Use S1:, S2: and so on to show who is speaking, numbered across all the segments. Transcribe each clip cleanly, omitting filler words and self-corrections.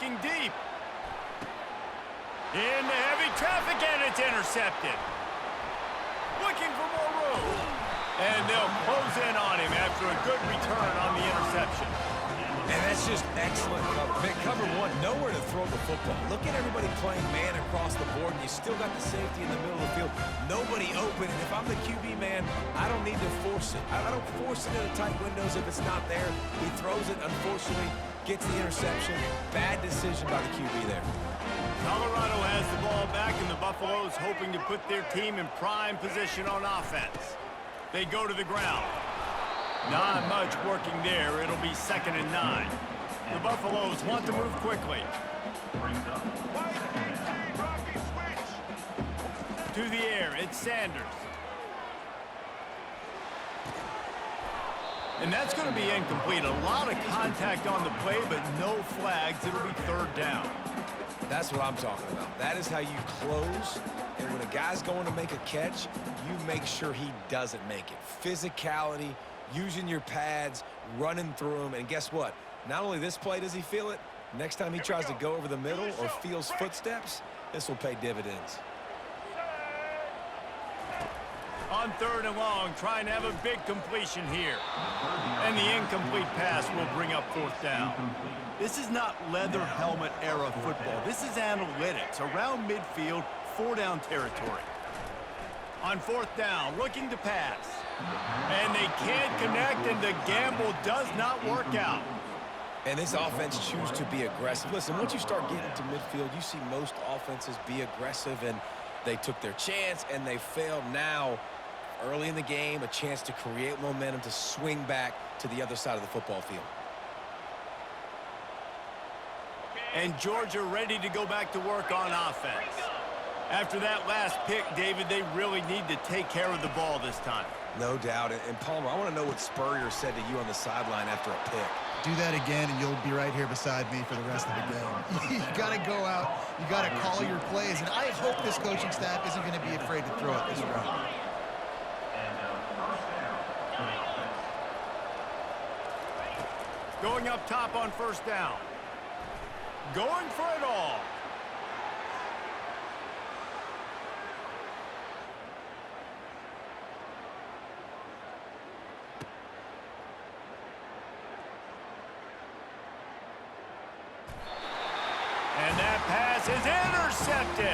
S1: looking deep. Into heavy traffic, and it's intercepted. Looking for more room. And they'll close in on him after a good return on the interception.
S2: And that's just excellent cover. Man, cover one, nowhere to throw the football. Look at everybody playing man across the board, and you still got the safety in the middle of the field. Nobody open, and if I'm the QB man, I don't need to force it. I don't force it into tight windows if it's not there. He throws it, unfortunately, gets the interception. Bad decision by the QB there.
S1: Colorado has the ball back, and the Buffaloes hoping to put their team in prime position on offense. They go to the ground. Not much working there. It'll be 2nd and 9. The Buffaloes want to move quickly. To the air, it's Sanders. And that's going to be incomplete. A lot of contact on the play, but no flags. It'll be 3rd down.
S2: That's what I'm talking about. That is how you close. And when a guy's going to make a catch, you make sure he doesn't make it. Physicality, using your pads, running through them. And guess what? Not only this play does he feel it, next time he tries to go over the middle or feels footsteps, this will pay dividends.
S1: On 3rd and long, trying to have a big completion here. And the incomplete pass will bring up 4th down. This is not leather helmet era football. This is analytics. Around midfield, 4-down territory. On 4th down, looking to pass. And they can't connect, and the gamble does not work out.
S2: And this offense chooses to be aggressive. Listen, once you start getting to midfield, you see most offenses be aggressive, and they took their chance, and they failed. Now, early in the game, a chance to create momentum, to swing back to the other side of the football field.
S1: And Georgia ready to go back to work on offense. After that last pick, David, they really need to take care of the ball this time.
S2: No doubt. And Palmer, I want to know what Spurrier said to you on the sideline after a pick.
S3: Do that again, and you'll be right here beside me for the rest of the game. You got to go out. You got to call your plays. And I hope this coaching staff isn't going to be afraid to throw it this round.
S1: Going up top on 1st down. Going for it all. And that pass is intercepted.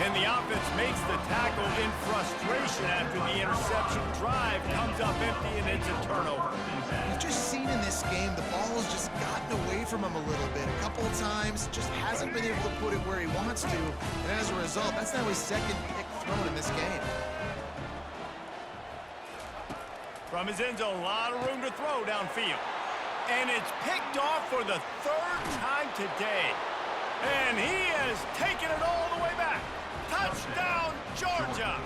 S1: And the offense makes the tackle in frustration after the interception. Drive comes up empty, and it's a turnover.
S3: We've just seen in this game the ball has just gotten away from him a little bit. A couple of times, just hasn't been able to put it where he wants to. And as a result, that's now his 2nd pick thrown in this game.
S1: From his end zone, a lot of room to throw downfield. And it's picked off for the 3rd time today. And he has taken it all the way back. Touchdown, Georgia!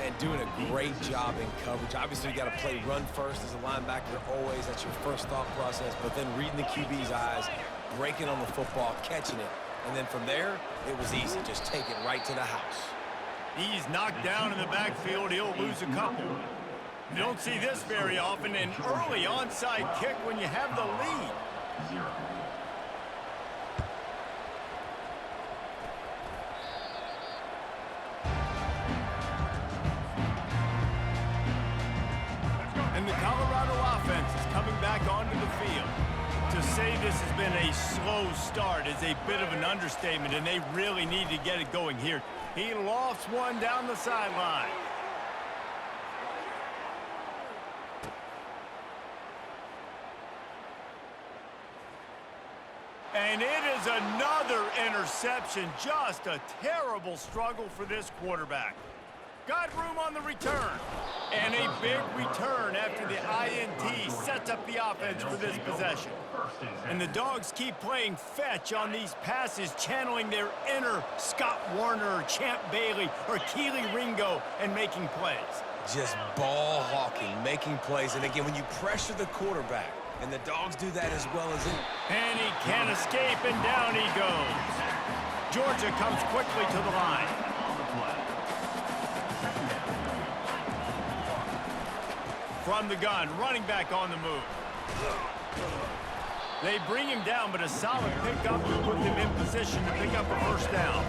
S2: And doing a great job in coverage. Obviously, you got to play run first as a linebacker always. That's your first thought process. But then reading the QB's eyes, breaking on the football, catching it. And then from there, it was easy. Just take it right to the house.
S1: He's knocked down in the backfield. He'll lose a couple. You don't see this very often. An early onside kick when you have the lead. And the Colorado offense is coming back onto the field. To say this has been a slow start is a bit of an understatement, and they really need to get it going here. He lofts one down the sideline. And it is another interception. Just a terrible struggle for this quarterback. Got room on the return. And a big return after the INT sets up the offense for this possession. And the Dogs keep playing fetch on these passes, channeling their inner Scott Warner or Champ Bailey or Keely Ringo and making plays.
S2: Just ball hawking, making plays. And again, when you pressure the quarterback, and the Dogs do that as well as it.
S1: And he can't escape, and down he goes. Georgia comes quickly to the line. From the gun, running back on the move. They bring him down, but a solid pickup to put them in position to pick up a first down.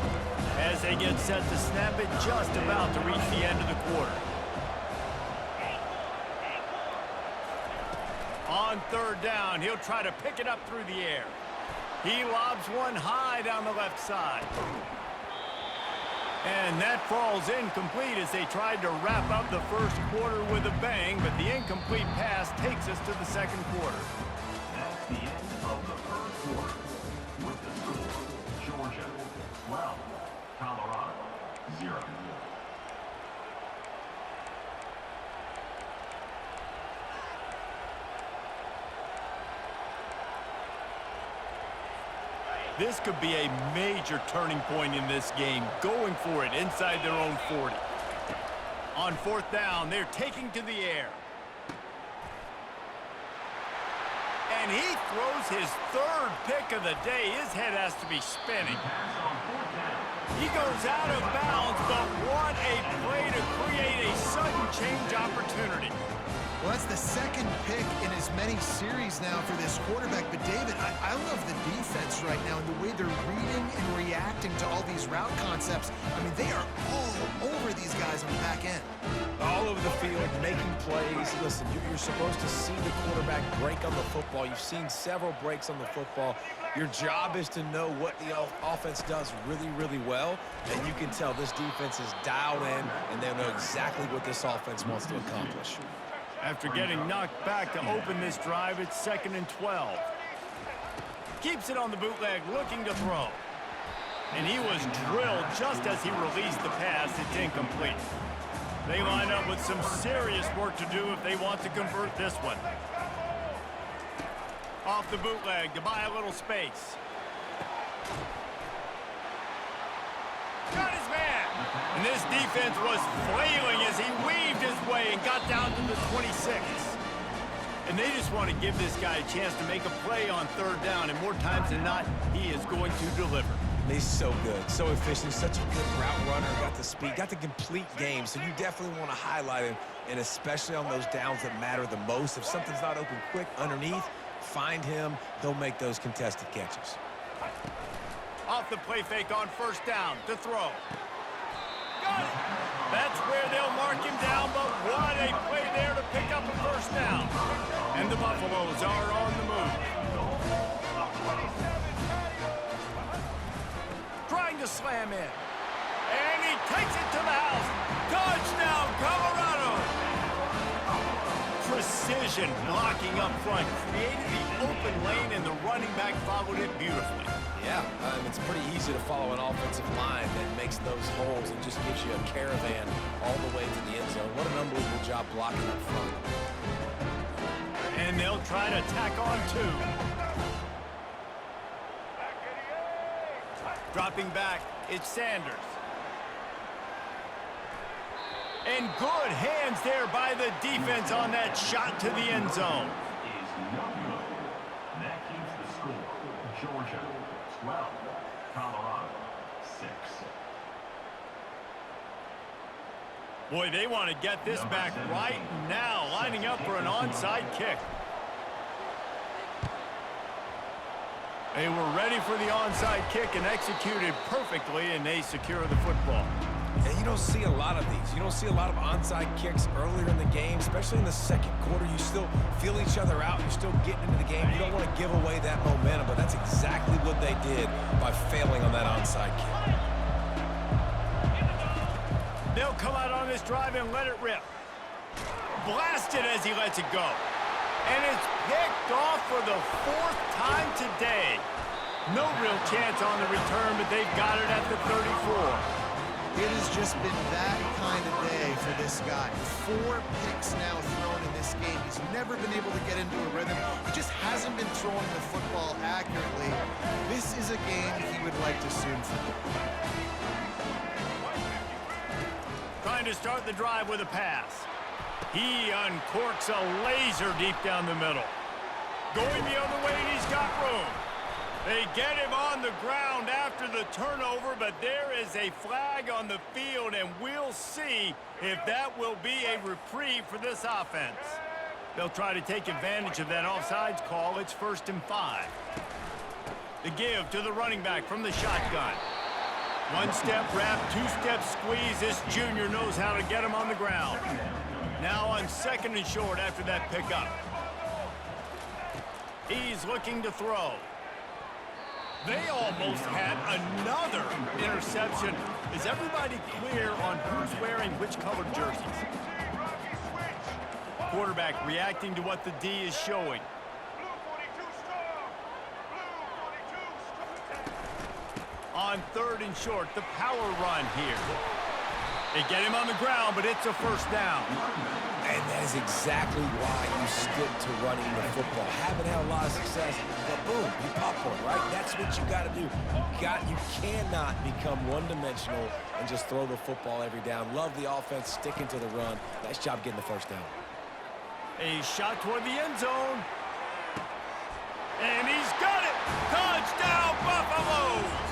S1: As they get set to snap it, just about to reach the end of the quarter. On third down, he'll try to pick it up through the air. He lobs one high down the left side. And that falls incomplete as they tried to wrap up the first quarter with a bang, but the incomplete pass takes us to the second quarter.
S4: That's the end of the first quarter. With the score, Georgia 12, Colorado 0.
S1: This could be a major turning point in this game, going for it inside their own 40. On fourth down, they're taking to the air. And he throws his third pick of the day. His head has to be spinning. He goes out of bounds, but what a play to create a sudden change opportunity.
S3: Well, that's the second pick in as many series now for this quarterback. But, David, I love the defense right now and the way they're reading and reacting to all these route concepts. I mean, they are all over these guys on the back end.
S2: All over the field, making plays. Listen, you're supposed to see the quarterback break on the football. You've seen several breaks on the football. Your job is to know what the offense does really, really well. And you can tell this defense is dialed in, and they know exactly what this offense wants to accomplish.
S1: After getting knocked back to open this drive, it's 2nd and 12. Keeps it on the bootleg, looking to throw. And he was drilled just as he released the pass. It's incomplete. They line up with some serious work to do if they want to convert this one. Off the bootleg to buy a little space. Got his man. And this defense was flailing as he weaved his way and got down to the 26. And they just want to give this guy a chance to make a play on third down, and more times than not, he is going to deliver.
S2: He's so good, so efficient, such a good route runner, got the speed, got the complete game, so you definitely want to highlight him, and especially on those downs that matter the most. If something's not open quick underneath, find him, he'll make those contested catches.
S1: Off the play fake on first down to throw. Got it. That's where they'll mark him down, but what a play there to pick up a first down. And the Buffaloes are on the move. Trying to slam in. And he takes it to the house. Touchdown, Colorado! Precision blocking up front. Created the open lane, and the running back followed it beautifully.
S2: Yeah, it's pretty easy to follow an offensive line that makes those holes and just gives you a caravan all the way to the end zone. What an unbelievable job blocking up front.
S1: And they'll try to tack on two. Dropping back, it's Sanders. And good hands there by the defense on that shot to the end zone.
S4: Is no good. That keeps the score. Georgia 12, Colorado 6.
S1: Boy, they want to get this back right now, lining up for an onside kick. They were ready for the onside kick and executed perfectly, and they secure the football.
S2: And you don't see a lot of these. You don't see a lot of onside kicks earlier in the game, especially in the second quarter. You still feel each other out. You're still getting into the game. You don't want to give away that momentum, but that's exactly what they did by failing on that onside kick.
S1: They'll come out on this drive and let it rip. Blasted as he lets it go. And it's picked off for the 4th time today. No real chance on the return, but they've got it at the 34.
S3: It has just been that kind of day for this guy. 4 picks now thrown in this game. He's never been able to get into a rhythm. He just hasn't been throwing the football accurately. This is a game he would like to soon forget.
S1: Trying to start the drive with a pass. He uncorks a laser deep down the middle. Going the other way, and he's got room. They get him on the ground after the turnover, but there is a flag on the field, and we'll see if that will be a reprieve for this offense. They'll try to take advantage of that offsides call. It's 1st and 5. The give to the running back from the shotgun. One-step wrap, two-step squeeze. This junior knows how to get him on the ground. Now on 2nd and short after that pickup. He's looking to throw. They almost had another interception. Is everybody clear on who's wearing which colored jerseys? Quarterback reacting to what the D is showing. On 3rd and short, the power run here. They get him on the ground, but it's a 1st down.
S2: And that is exactly why you stick to running the football. Haven't had a lot of success, but boom, you pop one, right? That's what you got to do. You cannot become one-dimensional and just throw the football every down. Love the offense, sticking to the run. Nice job getting the 1st down.
S1: A shot toward the end zone. And he's got it! Touchdown, Buffaloes!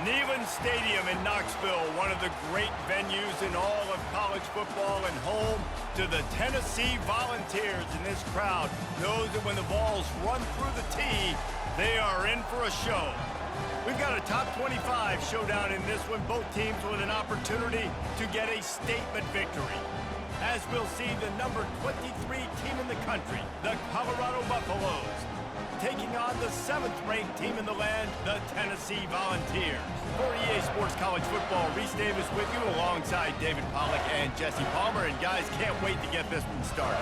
S1: Neyland Stadium in Knoxville, one of the great venues in all of college football and home to the Tennessee Volunteers. And this crowd knows that when the balls run through the tee, they are in for a show. We've got a top 25 showdown in this one, both teams with an opportunity to get a statement victory. As we'll see the number 23 team in the country, the Colorado Buffaloes, taking on the 7th-ranked team in the land, the Tennessee Volunteers. For EA Sports College Football, Reese Davis with you alongside David Pollack and Jesse Palmer. And guys, can't wait to get this one started.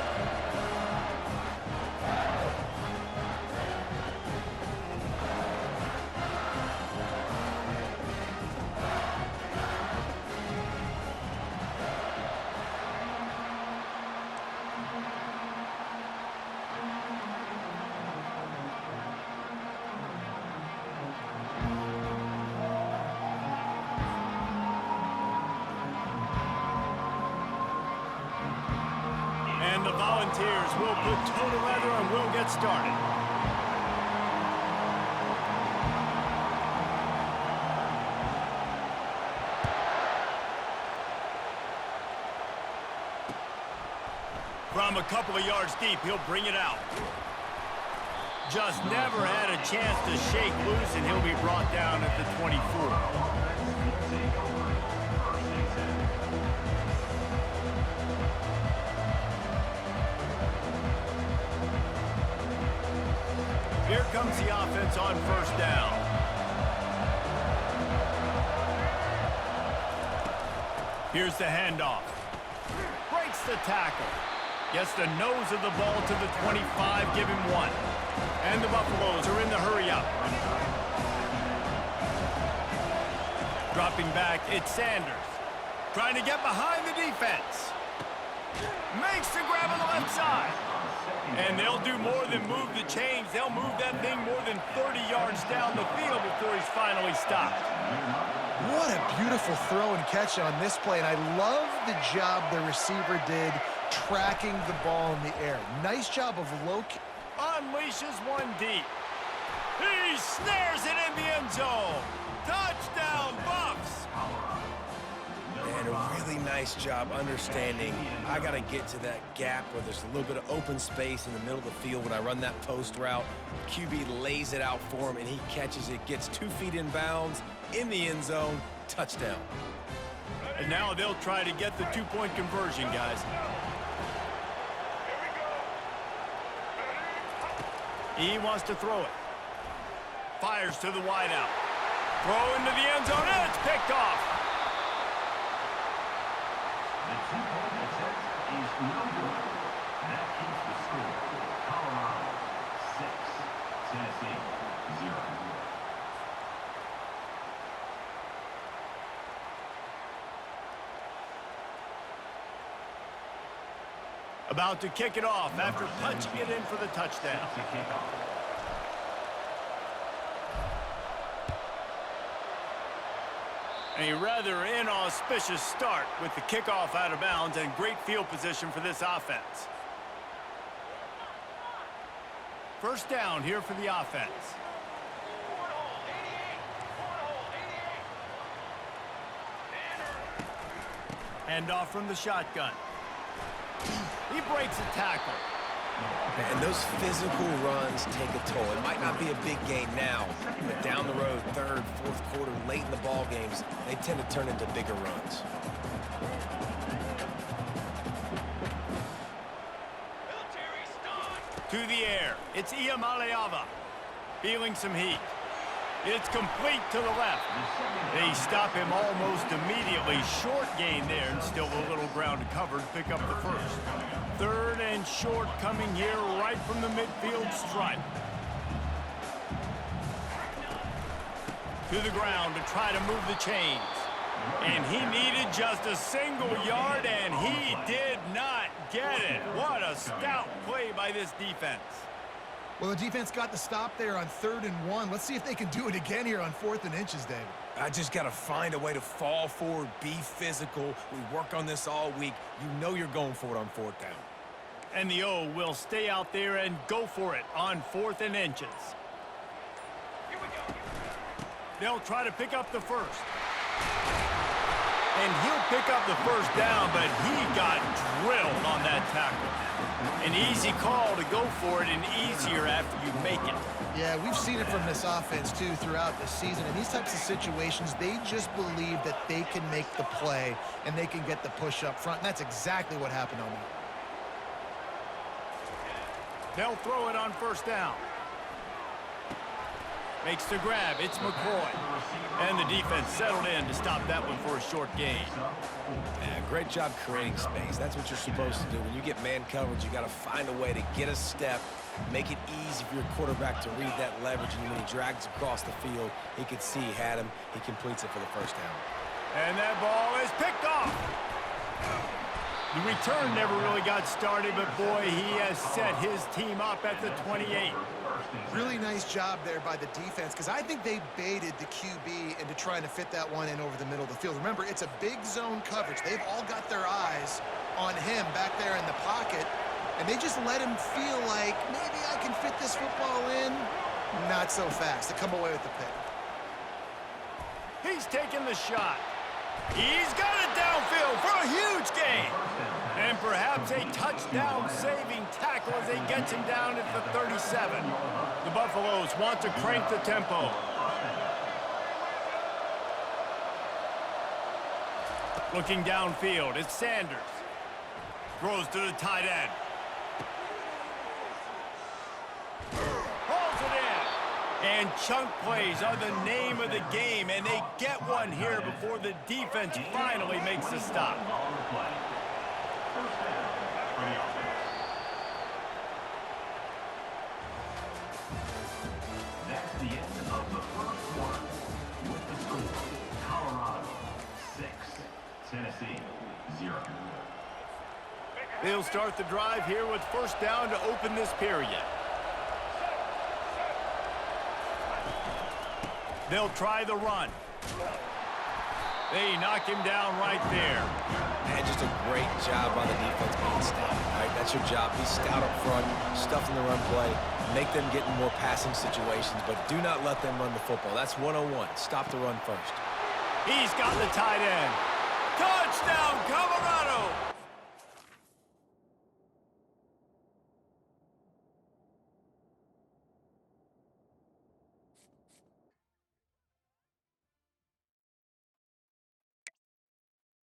S1: And the Volunteers will put toe to leather and will get started. From a couple of yards deep, he'll bring it out. Just never had a chance to shake loose, and he'll be brought down at the 24. Here comes the offense on first down. Here's the handoff. Breaks the tackle. Gets the nose of the ball to the 25, give him 1. And the Buffaloes are in the hurry up. Dropping back, it's Sanders. Trying to get behind the defense. Makes the grab on the left side. And they'll do more than move the chains. They'll move that thing more than 30 yards down the field before he's finally stopped.
S3: What a beautiful throw and catch on this play. And I love the job the receiver did tracking the ball in the air. Nice job of locating.
S1: Unleashes one deep. He snares it in the end zone. Touchdown, Buffs!
S2: And a really nice job understanding I got to get to that gap where there's a little bit of open space in the middle of the field. When I run that post route, QB lays it out for him, and he catches it, gets 2 feet in bounds, in the end zone, touchdown.
S1: And now they'll try to get the 2-point conversion, guys. He wants to throw it. Fires to the wideout. Throw into the end zone, and it's picked off.
S4: The 2-point attempt is no good. That keeps the score. Colorado 6, Tennessee 0.
S1: About to kick it off after punching it in for the touchdown.
S4: To kick off.
S1: A rather inauspicious start with the kickoff out of bounds and great field position for this offense. First down here for the offense. Handoff from the shotgun. He breaks a tackle.
S2: And those physical runs take a toll. It might not be a big game now, but down the road, third, fourth quarter, late in the ball games, they tend to turn into bigger runs.
S1: To the air, it's Iamaleava. Feeling some heat. It's complete to the left. They stop him almost immediately. Short gain there, and still a little ground to cover to pick up the first. Third and short coming here right from the midfield stripe. To the ground to try to move the chains. And he needed just a single yard, and he did not get it. What a stout play by this defense.
S3: Well, the defense got the stop there on 3rd and 1. Let's see if they can do it again here on 4th and inches, David.
S2: I just got to find a way to fall forward, be physical. We work on this all week. You know you're going for it on 4th down.
S1: And the O will stay out there and go for it on 4th and inches. They'll try to pick up the first. And he'll pick up the first down, but he got drilled on that tackle. An easy call to go for it and easier after you make it.
S3: Yeah, we've seen it from this offense, too, throughout the season. In these types of situations, they just believe that they can make the play and they can get the push up front, and that's exactly what happened on that.
S1: They'll throw it on 1st down. Makes the grab. It's McCoy. And the defense settled in to stop that one for a short gain.
S2: Yeah, great job creating space. That's what you're supposed to do. When you get man coverage, you got to find a way to get a step, make it easy for your quarterback to read that leverage, and when he drags across the field, he can see he had him. He completes it for the 1st down.
S1: And that ball is picked off. The return never really got started, but boy, he has set his team up at the 28.
S3: Really nice job there by the defense, because I think they baited the QB into trying to fit that one in over the middle of the field. Remember, it's a big zone coverage. They've all got their eyes on him back there in the pocket, and they just let him feel like, maybe I can fit this football in. Not so fast. They come away with the pick.
S1: He's taking the shot. He's got it downfield for a huge gain. And perhaps a touchdown-saving tackle as he gets him down at the 37. The Buffaloes want to crank the tempo. Looking downfield, it's Sanders. Throws to the tight end. Hauls it in. And chunk plays are the name of the game, and they get one here before the defense finally makes the stop.
S4: That's the end of the first quarter. With the score, Colorado 6, Tennessee 0.
S1: They'll start the drive here with 1st down to open this period. They'll try the run. They knock him down right there.
S2: And just a great job by the defense being stout. All right, that's your job. Be stout up front, stuff in the run play, make them get in more passing situations, but do not let them run the football. That's 101. Stop the run first.
S1: He's got the tight end.